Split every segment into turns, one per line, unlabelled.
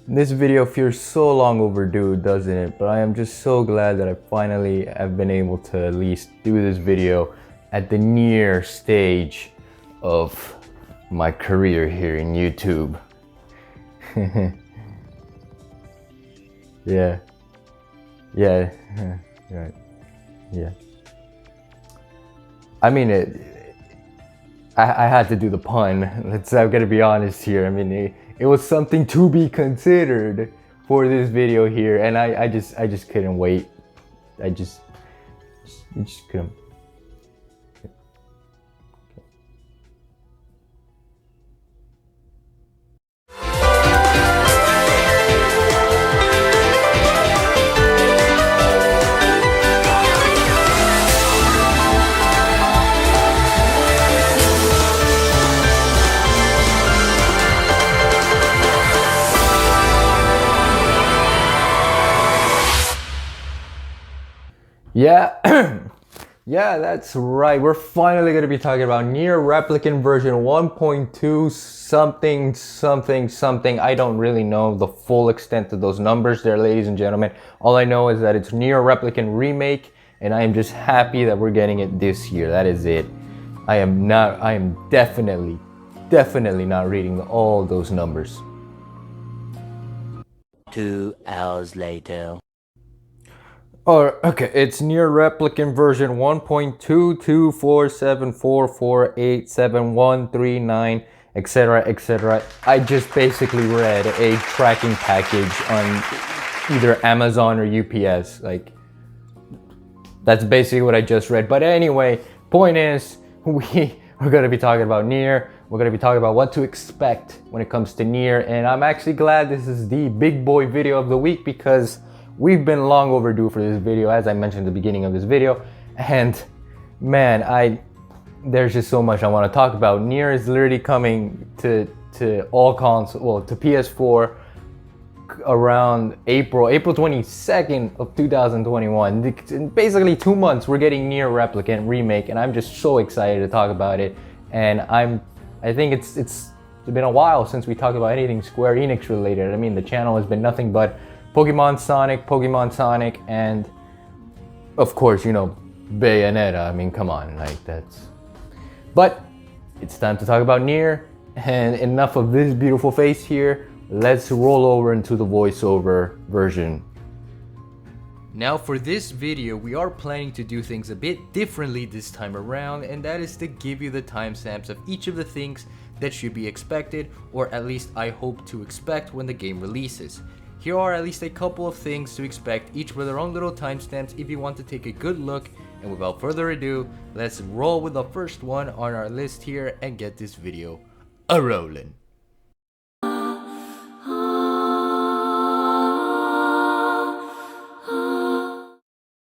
This video feels so long overdue, doesn't it? But I am just so glad that I finally have been able to at least do this video at the NieR stage of my career here in YouTube. Yeah. Right. Yeah. I mean, I had to do the pun. I'm gonna be honest here. I mean, it was something to be considered for this video here, and I just couldn't wait. I just couldn't. Yeah, yeah, that's right. We're finally going to be talking about NieR Replicant version 1.2 something. I don't really know the full extent of those numbers there, ladies and gentlemen. All I know is that it's NieR Replicant Remake, and I am just happy that we're getting it this year. That is it. I am definitely not reading all those numbers.
2 hours later.
Okay, it's NieR Replicant version 1.22474487139, etc. I just basically read a tracking package on either Amazon or UPS. Like, that's basically what I just read. But anyway, point is, we're going to be talking about NieR. We're going to be talking about what to expect when it comes to NieR. And I'm actually glad this is the big boy video of the week, because we've been long overdue for this video, as I mentioned at the beginning of this video. And man, there's just so much I want to talk about. NieR is literally coming to all consoles, well, to PS4 around April 22nd of 2021. In basically 2 months, we're getting NieR Replicant Remake, and I'm just so excited to talk about it. And I think it's been a while since we talked about anything Square Enix related. I mean, the channel has been nothing but Pokemon Sonic, and of course, you know, Bayonetta. I mean, come on, like that's... But it's time to talk about NieR, and enough of this beautiful face here. Let's roll over into the voiceover version. Now for this video, we are planning to do things a bit differently this time around, and that is to give you the timestamps of each of the things that should be expected, or at least I hope to expect when the game releases. Here are at least a couple of things to expect, each with their own little timestamps if you want to take a good look. And without further ado, let's roll with the first one on our list here and get this video a-rollin'.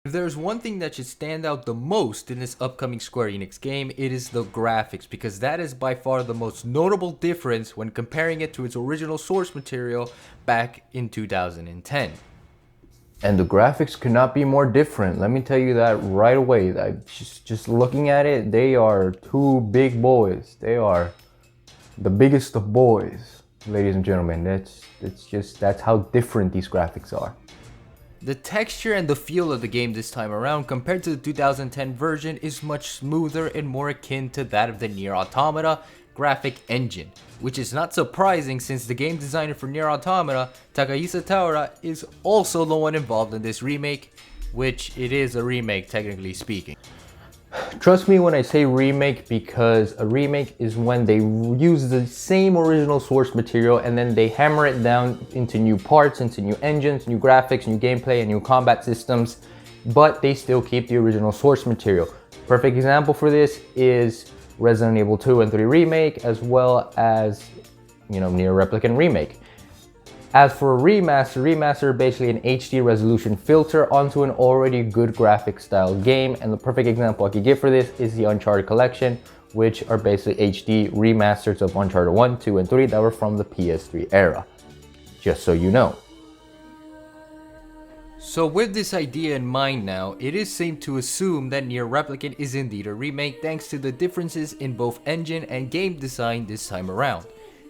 If there's one thing that should stand out the most in this upcoming Square Enix game, it is the graphics, because that is by far the most notable difference when comparing it to its original source material back in 2010. And the graphics could not be more different, let me tell you that right away. Just looking at it, they are two big boys. They are the biggest of boys, ladies and gentlemen. That's how different these graphics are. The texture and the feel of the game this time around compared to the 2010 version is much smoother and more akin to that of the NieR Automata graphic engine, which is not surprising since the game designer for NieR Automata, Takahisa Taura, is also the one involved in this remake, which it is a remake technically speaking. Trust me when I say remake, because a remake is when they use the same original source material and then they hammer it down into new parts, into new engines, new graphics, new gameplay, and new combat systems, but they still keep the original source material. Perfect example for this is Resident Evil 2 and 3 Remake, as well as, you know, NieR Replicant Remake. As for a remaster basically an HD resolution filter onto an already good graphic style game, and the perfect example I could give for this is the Uncharted collection, which are basically HD remasters of Uncharted 1, 2, and 3 that were from the PS3 era, just so you know. So with this idea in mind now, it is safe to assume that NieR Replicant is indeed a remake thanks to the differences in both engine and game design this time around.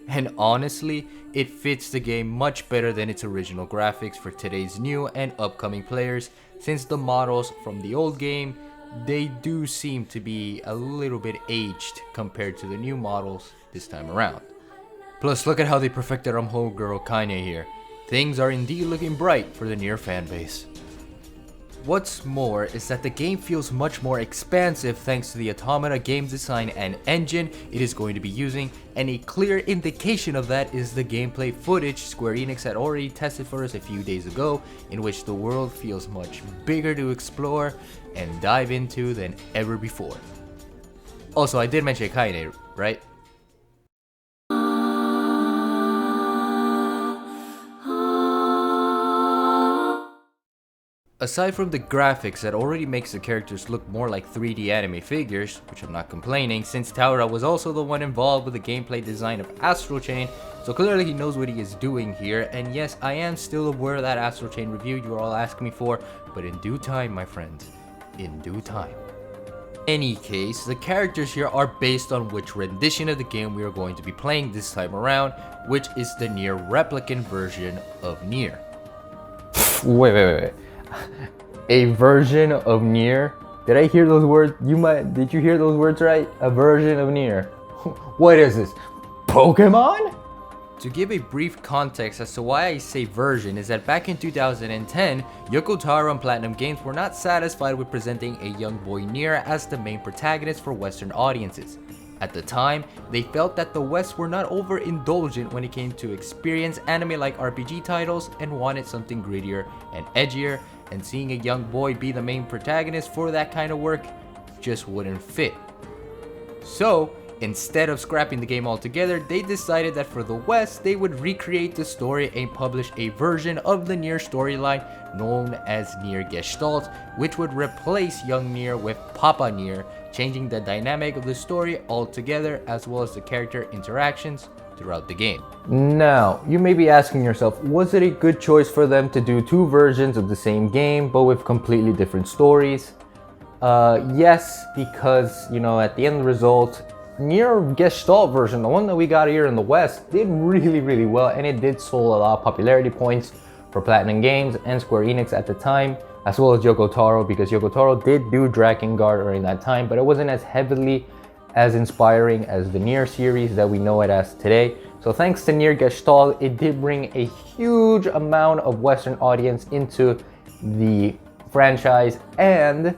And honestly, it fits the game much better than its original graphics for today's new and upcoming players, since the models from the old game, they do seem to be a little bit aged compared to the new models this time around. Plus, look at how they perfected our homegirl kaine here. Things are indeed looking bright for the NieR fanbase. What's more is that the game feels much more expansive thanks to the Automata game design and engine it is going to be using, and a clear indication of that is the gameplay footage Square Enix had already tested for us a few days ago, in which the world feels much bigger to explore and dive into than ever before. Also, I did mention kaine, right? Aside from the graphics that already makes the characters look more like 3D anime figures, which I'm not complaining, since Taura was also the one involved with the gameplay design of Astral Chain, so clearly he knows what he is doing here, and yes, I am still aware of that Astral Chain review you were all asking me for, but in due time, my friends, in due time. In any case, the characters here are based on which rendition of the game we are going to be playing this time around, which is the NieR Replicant version of NieR. Wait. A version of NieR? Did I hear those words? Did you hear those words right? A version of NieR. What is this? Pokemon? To give a brief context as to why I say version is that back in 2010, Yoko Taro and Platinum Games were not satisfied with presenting a young boy NieR as the main protagonist for Western audiences. At the time, they felt that the West were not overindulgent when it came to experience anime-like RPG titles and wanted something grittier and edgier, and seeing a young boy be the main protagonist for that kind of work just wouldn't fit. So, instead of scrapping the game altogether, they decided that for the West, they would recreate the story and publish a version of the NieR storyline known as NieR Gestalt, which would replace young NieR with Papa NieR, changing the dynamic of the story altogether as well as the character interactions throughout the game. Now, you may be asking yourself, was it a good choice for them to do two versions of the same game but with completely different stories? Yes, because, at the end result, NieR Gestalt version, the one that we got here in the West, did really well, and it did sold a lot of popularity points for Platinum Games and Square Enix at the time, as well as Yoko Taro, because Yoko Taro did do Drakengard during that time, but it wasn't as heavily as inspiring as the NieR series that we know it as today. So thanks to NieR Gestalt, it did bring a huge amount of Western audience into the franchise, and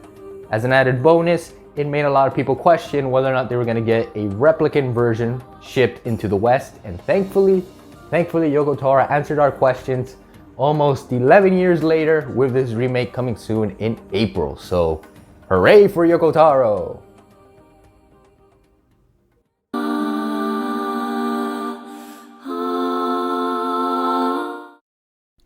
as an added bonus, it made a lot of people question whether or not they were going to get a replicant version shipped into the West, and thankfully Yoko Taro answered our questions almost 11 years later with this remake coming soon in April. So hooray for Yoko Taro!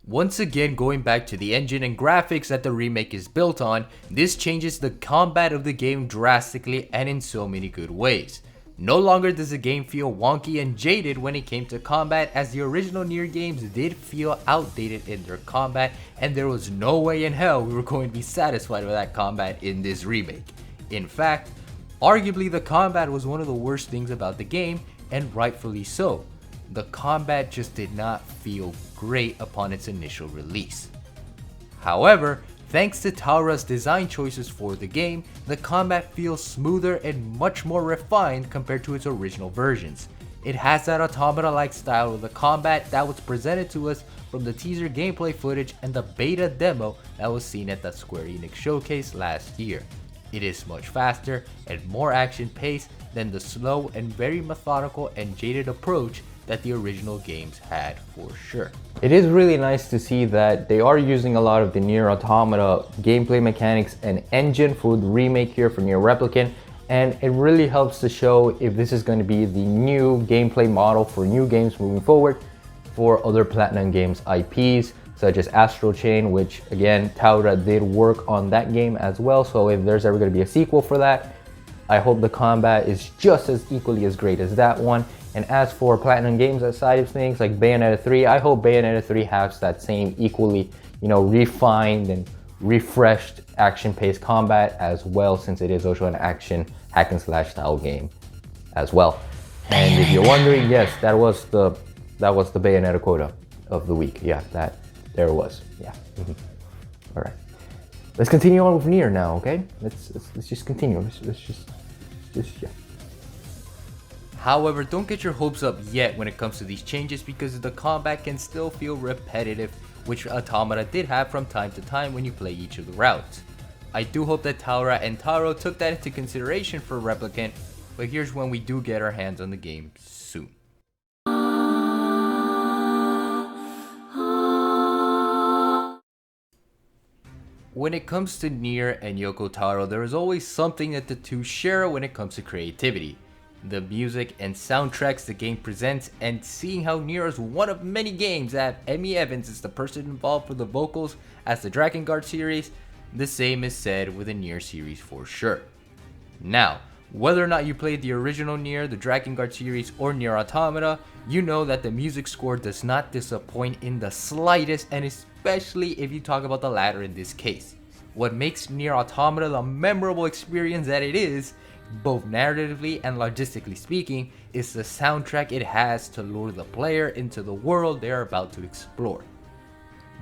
Once again, going back to the engine and graphics that the remake is built on, this changes the combat of the game drastically and in so many good ways. No longer does the game feel wonky and jaded when it came to combat, as the original NieR games did feel outdated in their combat, and there was no way in hell we were going to be satisfied with that combat in this remake. In fact, arguably the combat was one of the worst things about the game, and rightfully so. The combat just did not feel great upon its initial release. However, thanks to Taura's design choices for the game, the combat feels smoother and much more refined compared to its original versions. It has that Automata-like style of the combat that was presented to us from the teaser gameplay footage and the beta demo that was seen at the Square Enix showcase last year. It is much faster and more action-paced than the slow and very methodical and jaded approach that the original games had, for sure. It is really nice to see that they are using a lot of the NieR Automata gameplay mechanics and engine for the remake here for NieR Replicant, and it really helps to show if this is going to be the new gameplay model for new games moving forward for other Platinum Games IPs, such as Astral Chain, which again, Taura did work on that game as well, so if there's ever going to be a sequel for that, I hope the combat is just as equally as great as that one. And as for Platinum Games side of things, like Bayonetta 3, I hope Bayonetta 3 has that same equally, refined and refreshed action-paced combat as well, since it is also an action hack and slash style game as well. And if you're wondering, yes, that was the bayonetta quota of the week. Yeah, there it was. Yeah. All right. Let's continue on with NieR now, okay? Let's just continue. Let's just yeah. However, don't get your hopes up yet when it comes to these changes because the combat can still feel repetitive, which Automata did have from time to time when you play each of the routes. I do hope that Taura and Taro took that into consideration for Replicant, but here's when we do get our hands on the game soon. When it comes to NieR and Yoko Taro, there is always something that the two share when it comes to creativity. The music and soundtracks the game presents, and seeing how NieR is one of many games that Emmy Evans is the person involved for the vocals as the Drakengard series, the same is said with the NieR series for sure. Now, whether or not you played the original NieR, the Drakengard series, or NieR Automata, you know that the music score does not disappoint in the slightest, and especially if you talk about the latter in this case. What makes NieR Automata the memorable experience that it is, both narratively and logistically speaking, is the soundtrack it has to lure the player into the world they are about to explore.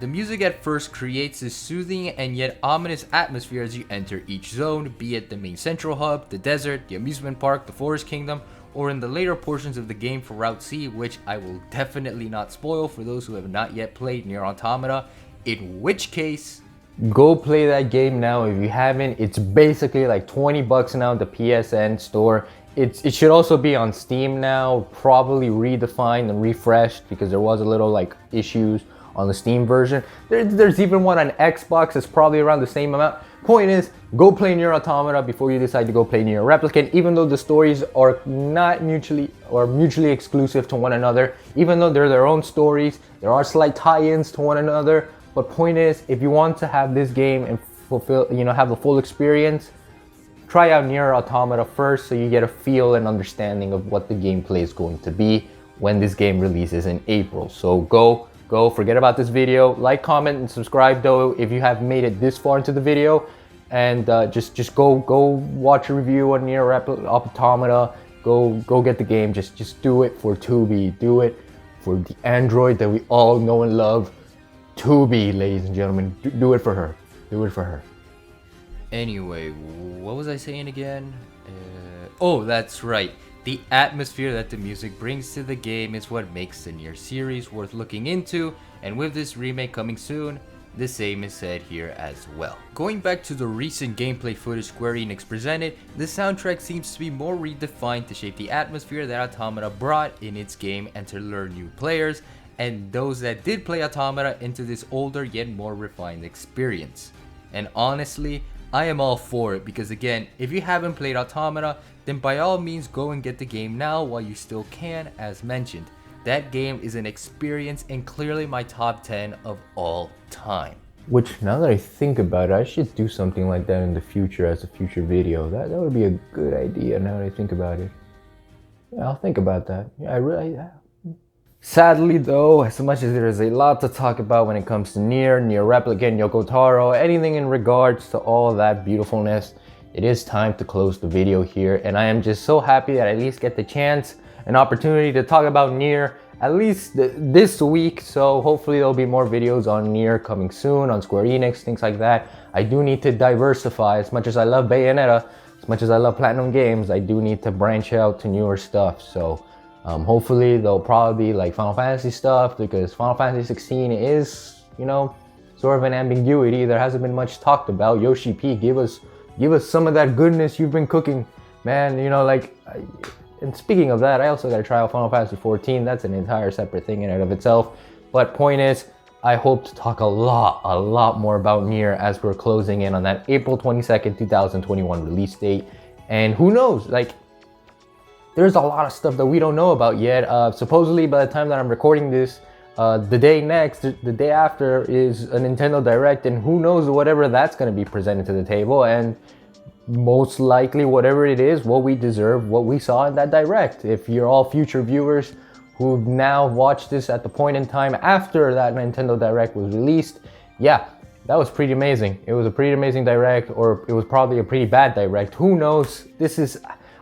The music at first creates this soothing and yet ominous atmosphere as you enter each zone, be it the main central hub, the desert, the amusement park, the forest kingdom, or in the later portions of the game for Route C, which I will definitely not spoil for those who have not yet played NieR Automata, in which case, go play that game now if you haven't. It's basically like 20 bucks now at the PSN store. It should also be on Steam now, probably redefined and refreshed because there was a little like issues on the Steam version. There's even one on Xbox that's probably around the same amount. Point is, go play NieR Automata before you decide to go play NieR Replicant, even though the stories are not mutually exclusive to one another, even though they're their own stories, there are slight tie-ins to one another. But point is, if you want to have this game and have the full experience, try out NieR Automata first so you get a feel and understanding of what the gameplay is going to be when this game releases in April. So go, forget about this video, like, comment, and subscribe though if you have made it this far into the video, and just go watch a review on NieR Automata, go get the game, just do it for Tubi, do it for the android that we all know and love, Tubi, ladies and gentlemen, do it for her, do it for her. Anyway, what was I saying again? Oh, that's right. The atmosphere that the music brings to the game is what makes the NieR series worth looking into, and with this remake coming soon, the same is said here as well. Going back to the recent gameplay footage Square Enix presented, the soundtrack seems to be more redefined to shape the atmosphere that Automata brought in its game and to lure new players, and those that did play Automata into this older yet more refined experience. And honestly, I am all for it because again, if you haven't played Automata, then by all means go and get the game now while you still can, as mentioned. That game is an experience and clearly my top 10 of all time. Which, now that I think about it, I should do something like that in the future as a future video. That would be a good idea now that I think about it. Yeah, I'll think about that. Yeah, Sadly though, as much as there is a lot to talk about when it comes to NieR Replicant, Yoko Taro, anything in regards to all that beautifulness, it is time to close the video here, and I am just so happy that I at least get the chance, an opportunity to talk about NieR at least this week. So hopefully there'll be more videos on NieR coming soon, on Square Enix, things like that. I do need to diversify. As much as I love Bayonetta, as much as I love Platinum Games, I do need to branch out to newer stuff. So hopefully there'll probably be like Final Fantasy stuff, because Final Fantasy 16 is, sort of an ambiguity. There hasn't been much talked about. Yoshi P, give us some of that goodness you've been cooking, man. And speaking of that, I also got to try out Final Fantasy 14. That's an entire separate thing in and of itself. But point is, I hope to talk a lot more about NieR as we're closing in on that April 22nd, 2021 release date. And who knows, there's a lot of stuff that we don't know about yet. Supposedly by the time that I'm recording this, the day after is a Nintendo Direct, and who knows whatever that's going to be presented to the table, and most likely whatever it is, what we deserve, what we saw in that Direct. If you're all future viewers who've now watched this at the point in time after that Nintendo Direct was released, yeah, that was pretty amazing. It was a pretty amazing Direct, or it was probably a pretty bad Direct. Who knows?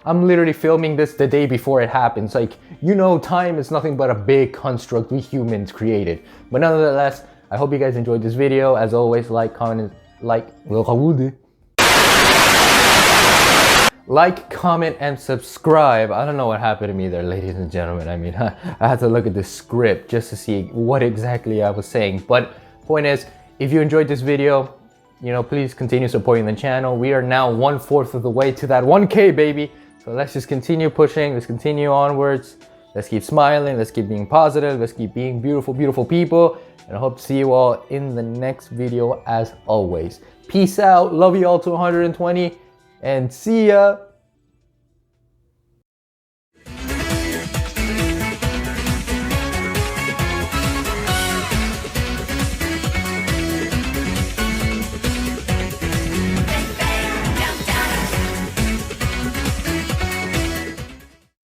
I'm literally filming this the day before it happens. Like, you know, time is nothing but a big construct we humans created. But nonetheless, I hope you guys enjoyed this video. As always, like, comment, comment, and subscribe. I don't know what happened to me there, ladies and gentlemen. I mean, I had to look at the script just to see what exactly I was saying. But point is, if you enjoyed this video, you know, please continue supporting the channel. We are now 1/4 of the way to that 1K, baby. So let's just continue pushing. Let's continue onwards. Let's keep smiling. Let's keep being positive. Let's keep being beautiful, beautiful people. And I hope to see you all in the next video as always. Peace out. Love you all to 120. And see ya.